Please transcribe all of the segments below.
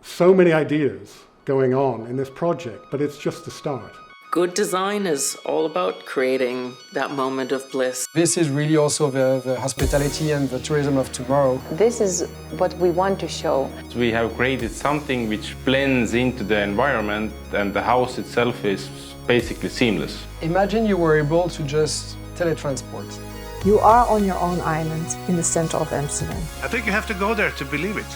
so many ideas going on in this project, but it's just the start. Good design is all about creating that moment of bliss. This is really also the hospitality and the tourism of tomorrow. This is what we want to show. We have created something which blends into the environment, and the house itself is basically seamless. Imagine you were able to just teletransport. You are on your own island in the center of Amsterdam. I think you have to go there to believe it.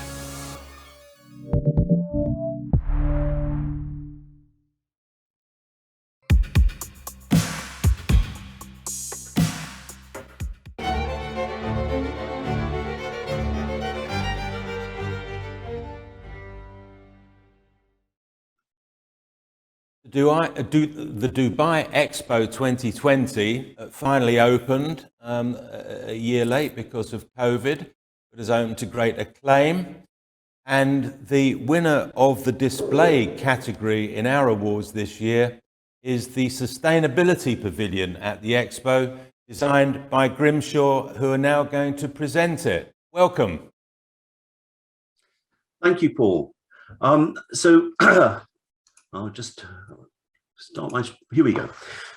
The Dubai Expo 2020 finally opened a year late because of COVID. It has opened to great acclaim. And the winner of the display category in our awards this year is the Sustainability Pavilion at the Expo, designed by Grimshaw, who are now going to present it. Welcome. Thank you, Paul. I'll just start here we go.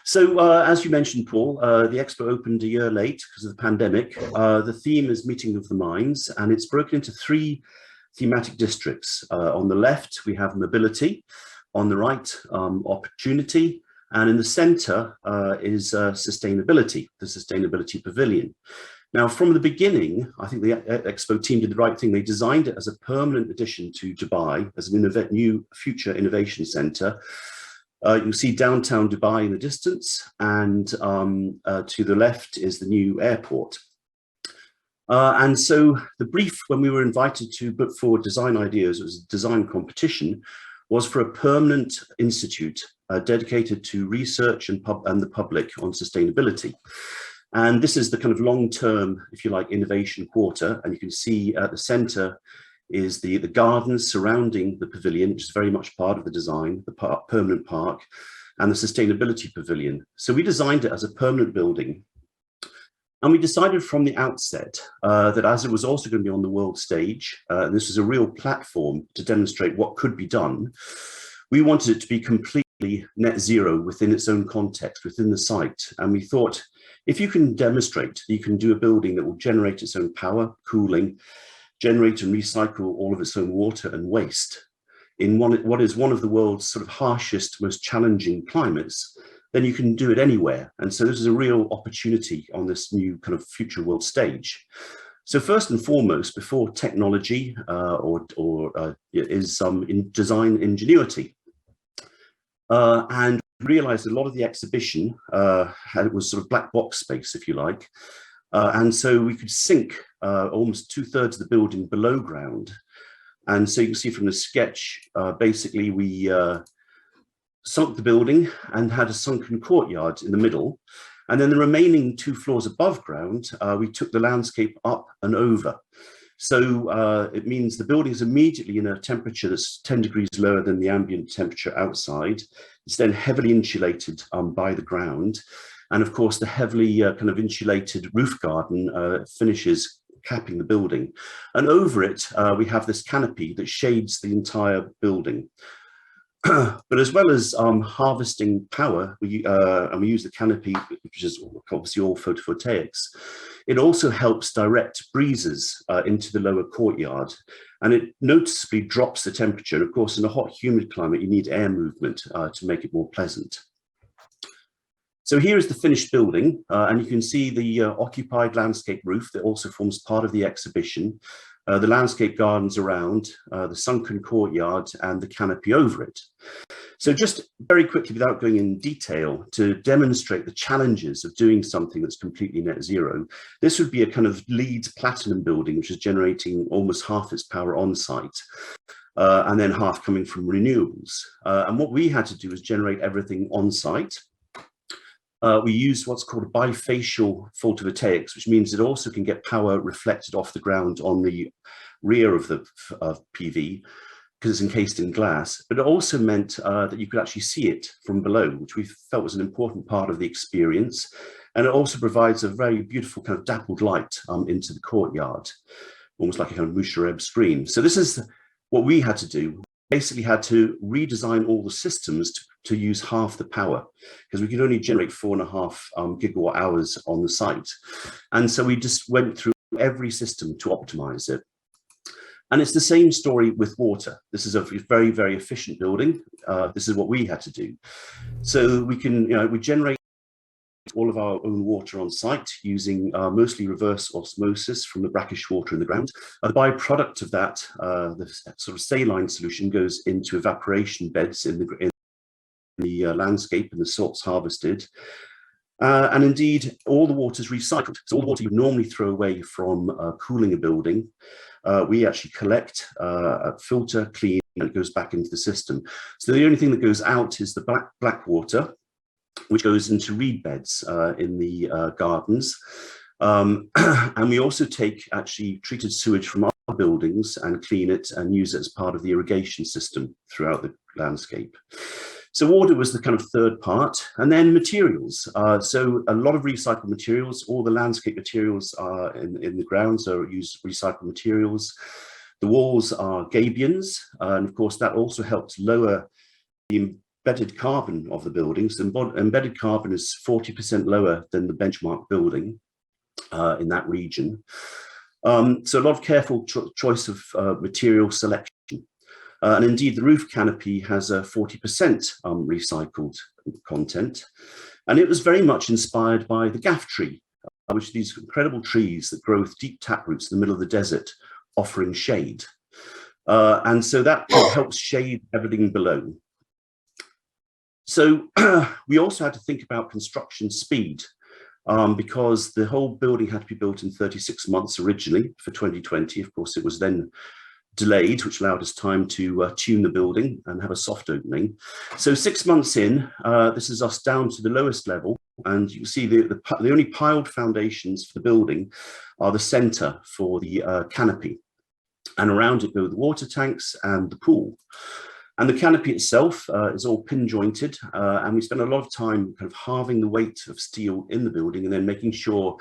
So as you mentioned, Paul, the Expo opened a year late because of the pandemic. The theme is Meeting of the Minds, and it's broken into 3 thematic districts. On the left, we have mobility. On the right, opportunity. And in the center is sustainability, the Sustainability Pavilion. Now, from the beginning, I think the Expo team did the right thing. They designed it as a permanent addition to Dubai, as an new future innovation center. You can see downtown Dubai in the distance, and to the left is the new airport. And so the brief, when we were invited to put forward design ideas, it was a design competition, was for a permanent institute dedicated to research and the public on sustainability. And this is the kind of long-term, if you like, innovation quarter. And you can see at the center is the gardens surrounding the pavilion, which is very much part of the design, the permanent park, and the sustainability pavilion. So we designed it as a permanent building. And we decided from the outset that as it was also going to be on the world stage, and this was a real platform to demonstrate what could be done, we wanted it to be completely net zero within its own context, within the site. And we thought, if you can demonstrate that you can do a building that will generate its own power, cooling, generate and recycle all of its own water and waste in what is one of the world's sort of harshest, most challenging climates, then you can do it anywhere. And so this is a real opportunity on this new kind of future world stage. So first and foremost, before technology is in design ingenuity. And realized a lot of the exhibition it was sort of black box space, if you like. And so we could sink almost 2/3 of the building below ground. And so you can see from the sketch, basically we sunk the building and had a sunken courtyard in the middle. And then the remaining 2 floors above ground, we took the landscape up and over. So it means the building is immediately in a temperature that's 10 degrees lower than the ambient temperature outside. It's then heavily insulated by the ground. And of course, the heavily kind of insulated roof garden finishes capping the building. And over it, we have this canopy that shades the entire building. But as well as harvesting power, and we use the canopy, which is obviously all photovoltaics, it also helps direct breezes into the lower courtyard, and it noticeably drops the temperature. And of course, in a hot, humid climate, you need air movement to make it more pleasant. So here is the finished building, and you can see the occupied landscape roof that also forms part of the exhibition. The landscape gardens around, the sunken courtyard, and the canopy over it. So just very quickly, without going in detail, to demonstrate the challenges of doing something that's completely net zero, this would be a kind of LEED platinum building, which is generating almost half its power on site, and then half coming from renewables. And what we had to do is generate everything on site. We use what's called bifacial photovoltaics, which means it also can get power reflected off the ground on the rear of the PV, because it's encased in glass. But it also meant that you could actually see it from below, which we felt was an important part of the experience. And it also provides a very beautiful kind of dappled light into the courtyard, almost like a kind of Musharraf screen. So this is what we had to do, basically had to redesign all the systems to use half the power, because we could only generate 4.5 gigawatt hours on the site. And so we just went through every system to optimize it. And it's the same story with water. This is a very, very efficient building. This is what we had to do. So we can, we generate all of our own water on site using mostly reverse osmosis from the brackish water in the ground. The byproduct of that, the sort of saline solution, goes into evaporation beds in the landscape, and the salt's harvested. And indeed, all the water is recycled. So all the water you normally throw away from cooling a building, we actually collect, filter, clean, and it goes back into the system. So the only thing that goes out is the black water, which goes into reed beds in the gardens. And we also take actually treated sewage from our buildings and clean it and use it as part of the irrigation system throughout the landscape. So water was the kind of third part, and then materials. So a lot of recycled materials. All the landscape materials are in the grounds are used recycled materials. The walls are gabions, and of course that also helps lower the embedded carbon of the buildings. Embedded carbon is 40% lower than the benchmark building in that region. So a lot of careful choice of material selection. And indeed, the roof canopy has a 40% recycled content. And it was very much inspired by the gaff tree, which are these incredible trees that grow with deep taproots in the middle of the desert, offering shade. And so that helps shade everything below. So we also had to think about construction speed, because the whole building had to be built in 36 months originally for 2020. Of course, it was then delayed, which allowed us time to tune the building and have a soft opening. So 6 months in, this is us down to the lowest level, and you can see the only piled foundations for the building are the center for the canopy, and around it go the water tanks and the pool. And the canopy itself is all pin jointed, and we spent a lot of time kind of halving the weight of steel in the building and then making sure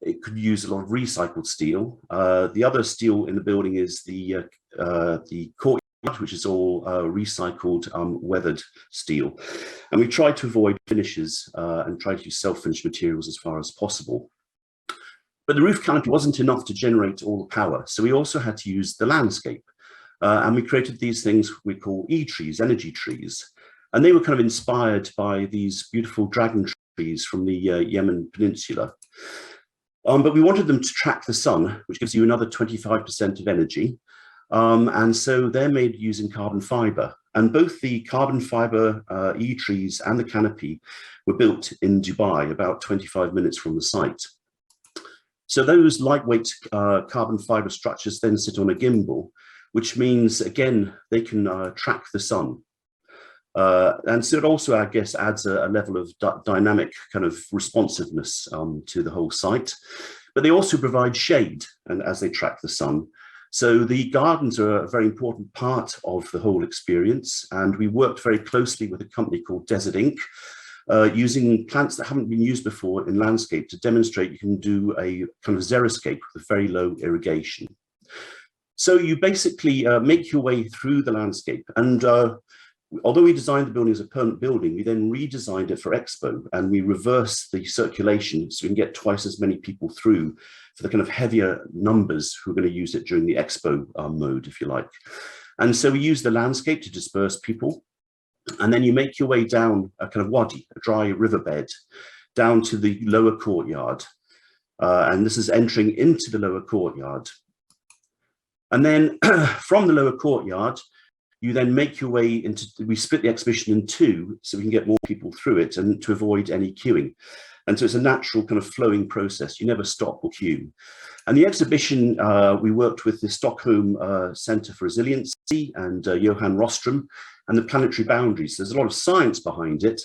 it could use a lot of recycled steel. The other steel in the building is the courtyard, which is all recycled weathered steel. And we tried to avoid finishes and try to use self-finished materials as far as possible. But the roof canopy wasn't enough to generate all the power, so we also had to use the landscape. And we created these things we call E-trees, energy trees. And they were kind of inspired by these beautiful dragon trees from the Yemen Peninsula. But we wanted them to track the sun, which gives you another 25% of energy. And so they're made using carbon fiber. And both the carbon fiber E-trees and the canopy were built in Dubai, about 25 minutes from the site. So those lightweight carbon fiber structures then sit on a gimbal, which means, again, they can track the sun. And so it also, I guess, adds a level of dynamic kind of responsiveness to the whole site. But they also provide shade, and as they track the sun. So the gardens are a very important part of the whole experience. And we worked very closely with a company called Desert Inc., using plants that haven't been used before in landscape to demonstrate you can do a kind of xeriscape with very low irrigation. So you basically make your way through the landscape. And although we designed the building as a permanent building, we then redesigned it for Expo, and we reversed the circulation so we can get twice as many people through for the kind of heavier numbers who are going to use it during the Expo mode, if you like. And so we use the landscape to disperse people. And then you make your way down a kind of wadi, a dry riverbed, down to the lower courtyard. And this is entering into the lower courtyard. And then from the lower courtyard, you then make your way into, we split the exhibition in two so we can get more people through it and to avoid any queuing. And so it's a natural kind of flowing process. You never stop or queue. And the exhibition, we worked with the Stockholm Centre for Resiliency and Johan Rostrom and the Planetary Boundaries. There's a lot of science behind it,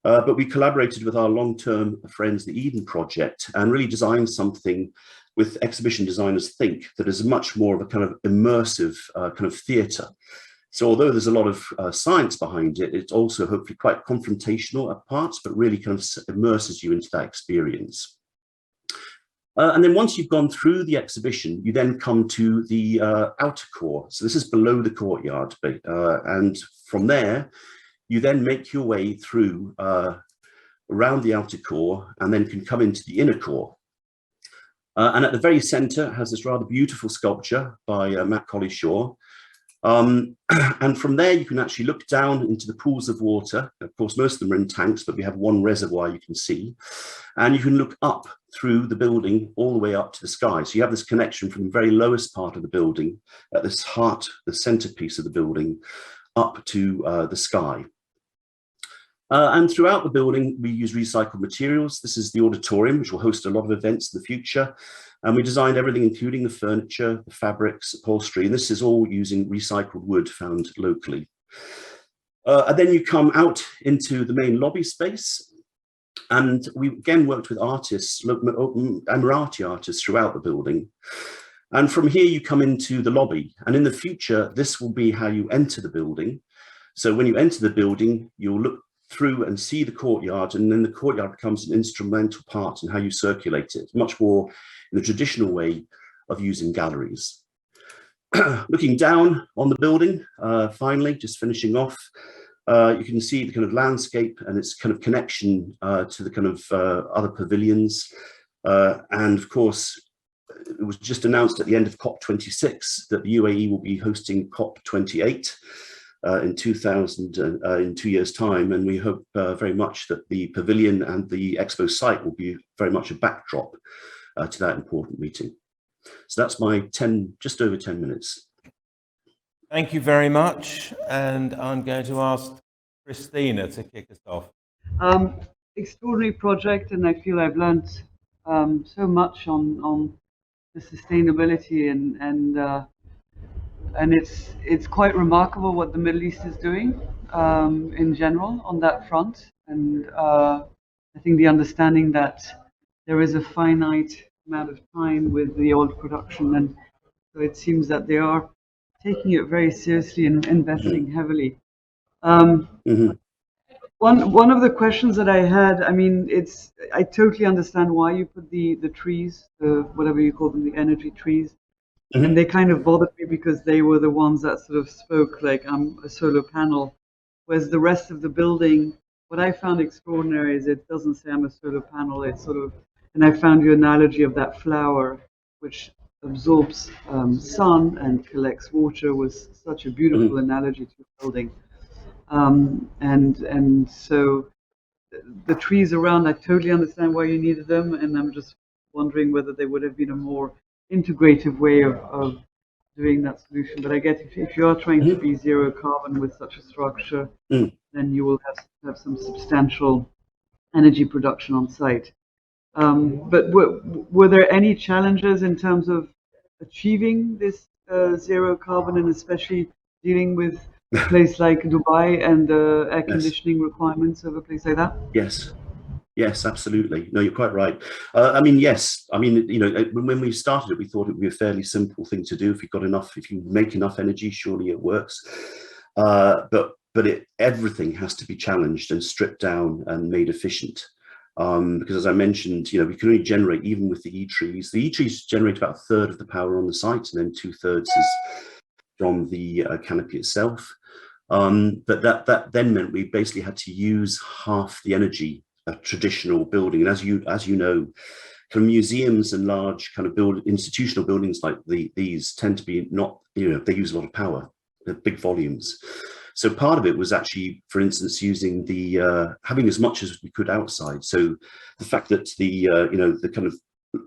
but we collaborated with our long-term friends, the Eden Project, and really designed something with exhibition designers think that is much more of a kind of immersive kind of theatre. So although there's a lot of science behind it, it's also hopefully quite confrontational at parts, but really kind of immerses you into that experience. And then once you've gone through the exhibition, you then come to the outer core. So this is below the courtyard. And from there, you then make your way through around the outer core and then can come into the inner core. And at the very center has this rather beautiful sculpture by Matt Colley-Shaw. And from there, you can actually look down into the pools of water. Of course, most of them are in tanks, but we have one reservoir you can see. And you can look up through the building all the way up to the sky. So you have this connection from the very lowest part of the building, at this heart, the centerpiece of the building, up to the sky. And throughout the building, we use recycled materials. This is the auditorium, which will host a lot of events in the future. And we designed everything, including the furniture, the fabrics, upholstery, and this is all using recycled wood found locally. And then you come out into the main lobby space. And we again worked with artists, Emirati artists throughout the building. And from here, you come into the lobby. And in the future, this will be how you enter the building. So when you enter the building, you'll look through and see the courtyard, and then the courtyard becomes an instrumental part in how you circulate it, much more in the traditional way of using galleries. Looking down on the building, finally, just finishing off, you can see the kind of landscape and its kind of connection to the kind of other pavilions. And of course, it was just announced at the end of COP26 that the UAE will be hosting COP28 in 2 years' time, and we hope very much that the pavilion and the expo site will be very much a backdrop to that important meeting. So that's my just over 10 minutes. Thank you very much, and I'm going to ask Christina to kick us off. Extraordinary project, and I feel I've learned so much on the sustainability and it's quite remarkable what the Middle East is doing in general on that front. And I think the understanding that there is a finite amount of time with the oil production, and so it seems that they are taking it very seriously and investing heavily. One of the questions that I had, I mean, I totally understand why you put the trees, whatever you call them, the energy trees. And they kind of bothered me because they were the ones that sort of spoke like I'm a solar panel, whereas the rest of the building, what I found extraordinary is it doesn't say I'm a solar panel, it's sort of, and I found your analogy of that flower, which absorbs sun and collects water, was such a beautiful analogy to the building. And so the trees around, I totally understand why you needed them, and I'm just wondering whether they would have been a more integrative way of doing that solution. But I guess if you are trying to be zero carbon with such a structure, then you will have some substantial energy production on site. But were there any challenges in terms of achieving this zero carbon, and especially dealing with a place like Dubai and air conditioning requirements of a place like that? Yes, absolutely. No, you're quite right. I mean, yes. I mean, you know, when we started it, we thought it would be a fairly simple thing to do. If you make enough energy, surely it works. But everything has to be challenged and stripped down and made efficient. Because as I mentioned, you know, we can only generate, even with the E-trees. The E-trees generate about a third of the power on the site, and then 2/3 is from the canopy itself. But that then meant we basically had to use half the energy a traditional building. And as you know, kind of museums and large kind of institutional buildings like these tend to be not, you know, they use a lot of power, they're big volumes. So part of it was actually, for instance, using the having as much as we could outside. So the fact that the you know, the kind of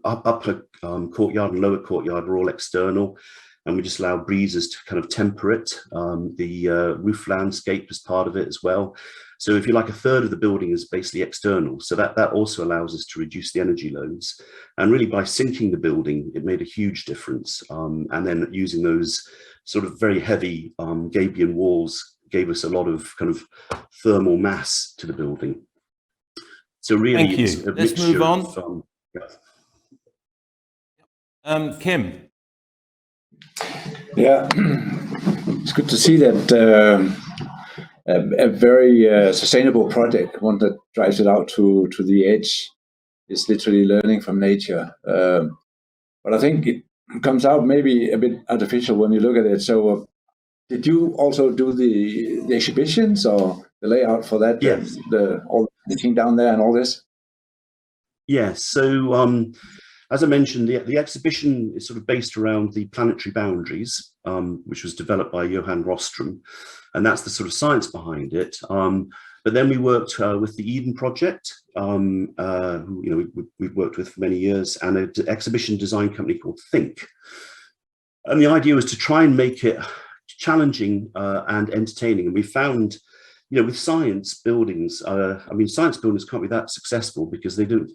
upper courtyard and lower courtyard are all external, and we just allow breezes to kind of temper it. The roof landscape is part of it as well. So if you like, a third of the building is basically external. So that also allows us to reduce the energy loads. And really by sinking the building, it made a huge difference. And then using those sort of very heavy Gabion walls gave us a lot of kind of thermal mass to the building. So really, thank you. Let's move on. Kim. Yeah, it's good to see that a very sustainable project, one that drives it out to the edge. is literally learning from nature. But I think it comes out maybe a bit artificial when you look at it. So did you also do the exhibitions or the layout for that? Yes. All the team down there and all this? Yes. So as I mentioned, the exhibition is sort of based around the planetary boundaries, which was developed by Johan Rostrom, and that's the sort of science behind it. But then we worked with the Eden Project, who we've worked with for many years, and an exhibition design company called Think. And the idea was to try and make it challenging and entertaining. And we found, with science buildings, science buildings can't be that successful because they don't,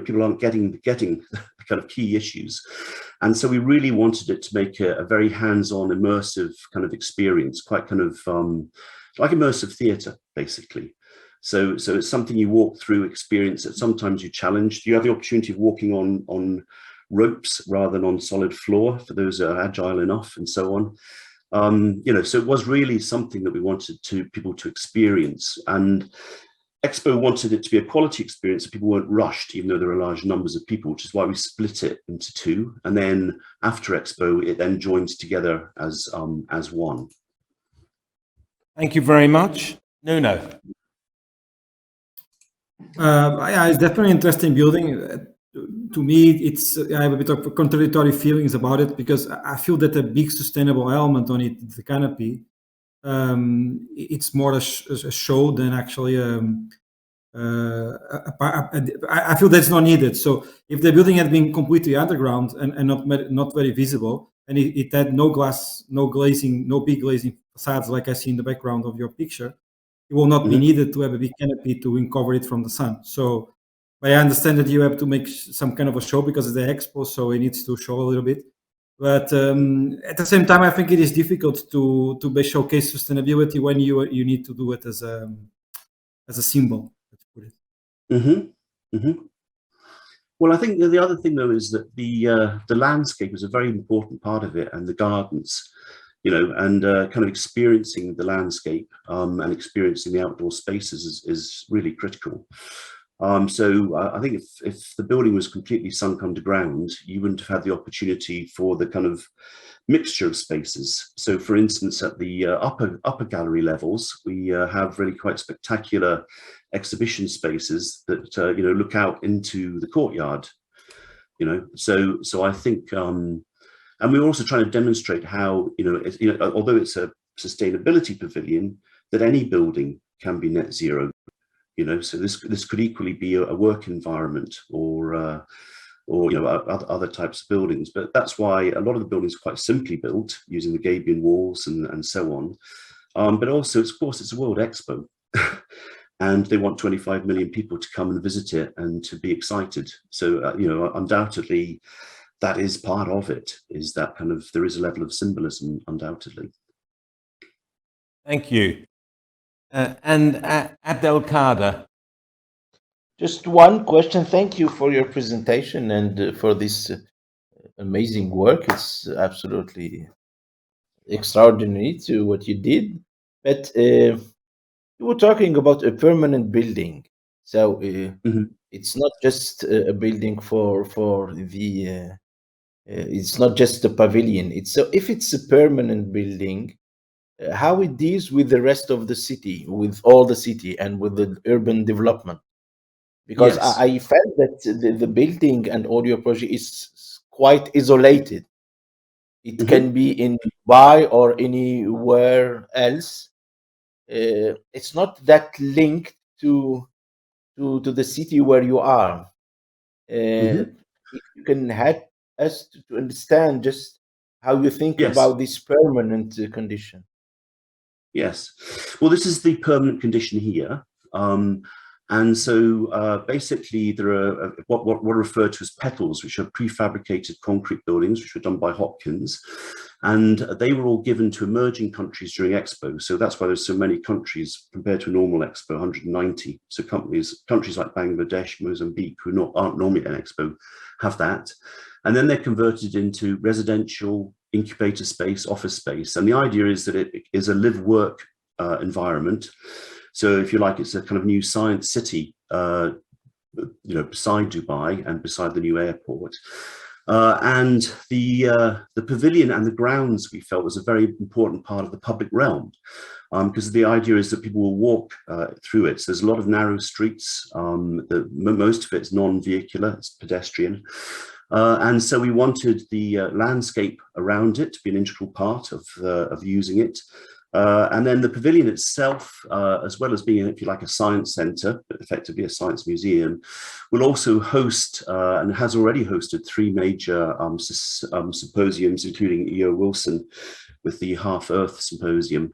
people aren't getting the kind of key issues. And so we really wanted it to make a very hands-on, immersive kind of experience, quite kind of like immersive theatre, basically. So it's something you walk through, experience it. Sometimes you challenge. You have the opportunity of walking on ropes rather than on solid floor for those that are agile enough, and so on. So it was really something that we wanted people to experience. And Expo wanted it to be a quality experience, so people weren't rushed, even though there are large numbers of people, which is why we split it into two. And then after Expo, it then joins together as one. Thank you very much. Nuno. Yeah, it's definitely an interesting building. To me, I have a bit of contradictory feelings about it because I feel that a big sustainable element on it, the canopy, it's more a show than actually I feel that's not needed. So if the building had been completely underground and not very visible, and it had no glass, no glazing, no big glazing facades like I see in the background of your picture, it will not be needed to have a big canopy to cover it from the sun. So I understand that you have to make some kind of a show because it's the expo, so it needs to show a little bit. But at the same time, I think it is difficult to showcase sustainability when you need to do it as a symbol. Let's put it. Well, I think the other thing though is that the landscape is a very important part of it, and the gardens, and kind of experiencing the landscape and experiencing the outdoor spaces is really critical. So I think if the building was completely sunk underground, you wouldn't have had the opportunity for the kind of mixture of spaces. So for instance, at the upper gallery levels, we have really quite spectacular exhibition spaces that, look out into the courtyard, so I think, and we're also trying to demonstrate how, although it's a sustainability pavilion, that any building can be net zero. So this could equally be a work environment or other types of buildings. But that's why a lot of the buildings are quite simply built using the Gabion walls and so on. But also, of course, it's a World Expo, and they want 25 million people to come and visit it and to be excited. So undoubtedly, that is part of it. Is that kind of there is a level of symbolism, undoubtedly. Thank you. And Abdelkader. Just one question. Thank you for your presentation and for this amazing work. It's absolutely extraordinary to what you did. But you were talking about a permanent building. So it's not just a building for the, it's not just a pavilion. So if it's a permanent building, how it deals with the rest of the city, with all the city and with the urban development. Because yes. I felt that the building and audio project is quite isolated. It can be in Dubai or anywhere else. It's not that linked to the city where you are. You can help us to understand just how you think about this permanent condition. Yes. Well, this is the permanent condition here. And so basically there are what are referred to as petals, which are prefabricated concrete buildings, which were done by Hopkins. And they were all given to emerging countries during Expo. So that's why there's so many countries compared to a normal Expo, 190. So countries like Bangladesh, Mozambique, who aren't normally at Expo, have that. And then they're converted into residential, incubator space, office space. And the idea is that it is a live-work environment. So if you like, it's a kind of new science city beside Dubai and beside the new airport. And the pavilion and the grounds we felt was a very important part of the public realm, because the idea is that people will walk through it. So there's a lot of narrow streets. Most of it's non-vehicular, it's pedestrian. And so we wanted the landscape around it to be an integral part of using it. And then the pavilion itself, as well as being, if you like, a science centre, but effectively a science museum, will also host and has already hosted 3 major symposiums, including E.O. Wilson with the Half Earth Symposium.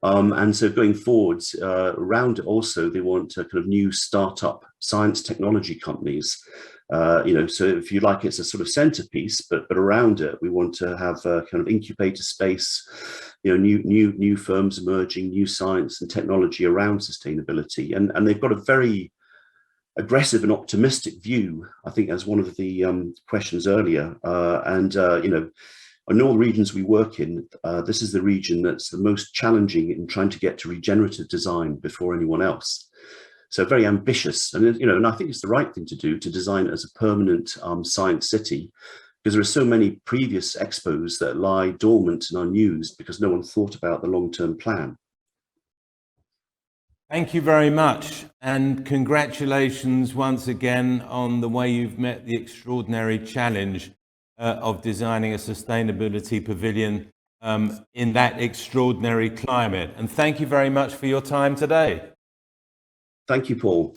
And so going forwards, around it also, they want kind of new startup science technology companies. So if you like, it's a sort of centerpiece, but around it, we want to have a kind of incubator space, new firms emerging, new science and technology around sustainability. And they've got a very aggressive and optimistic view, I think, as one of the questions earlier. In all the regions we work in, this is the region that's the most challenging in trying to get to regenerative design before anyone else. So very ambitious, and and I think it's the right thing to do, to design it as a permanent science city, because there are so many previous expos that lie dormant and unused because no one thought about the long-term plan. Thank you very much, and congratulations once again on the way you've met the extraordinary challenge of designing a sustainability pavilion in that extraordinary climate. And thank you very much for your time today. Thank you, Paul.